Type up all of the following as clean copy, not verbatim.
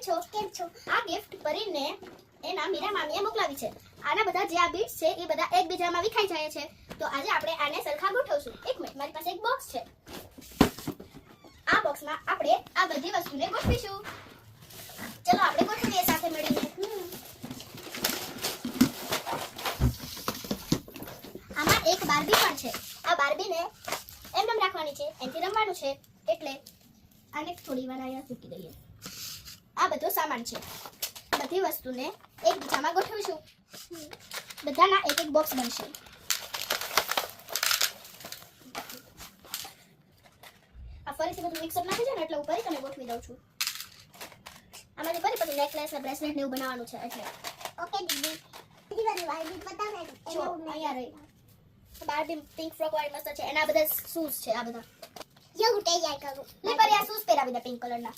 છો? કેમ છો? આ ગિફ્ટ પરીને એના મીરા મામીએ મોકલાવી છે. આના બધા જે આ બીટ્સ છે એ બધા એકબીજામાં વિખાઈ જાય છે. તો આજે આપણે આને સરખા ગોઠવશું. એક મિનિટ, મારી પાસે એક બોક્સ છે. આ બોક્સમાં આપણે આ બધી વસ્તુને ગોઠવીશું. ચલો આપણે ગોઠવીએ સાથે મળીને. આમાં એક બાર્બી પણ છે. આ બાર્બીને એમ રાખવાની છે, એનથી રમવાનું છે. એટલે આને થોડી વાર અહીંયા મૂકી દઈએ. આ બધો સામાન છે. બધી વસ્તુને એકબીજામાં ગોઠવીશું. બધાના એક એક બોક્સ બનશે. આ ફરીથી બધું મિક્સઅપ નાખી છે ને એટલે ઉપર તમે ગોઠવી દઉં છું. આમાંથી ફરી પછી નેકલેસ ને બ્રેસલેટ ને એવું બનાવવાનું છે એટલે. ઓકે દીદી. દીદી વાળી બાર્બી બતાવે ને અહીંયા રહી. બાર્બી પિંક ફ્રોક વાળી મસ્ત છે. એના બધા શૂઝ છે. આ બધા એવું તૈયાર કરું. લે પર આ શૂઝ પહેરાવી દે પિંક કલરના.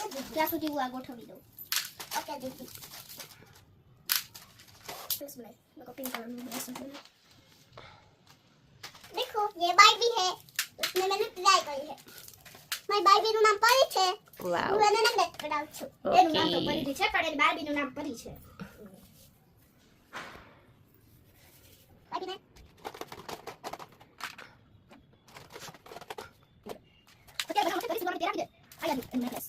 ઓકે ત્યાં સુધી હું આ ગોઠવી દઉં. ओके दीदी इसमें मेरे को पिंक कलर में देखो ये बार्बी है उसमें मैंने ट्राई करी है माय बार्बी નું નામ પરી છે વાવ હું એને નેટ કરાવું છું એનું નામ તો પરી છે પણ એની બાર્બી નું નામ પરી છે બાર્બી ને ઓકે બધા પરી સુનો તેરા દે આયા નેકલેસ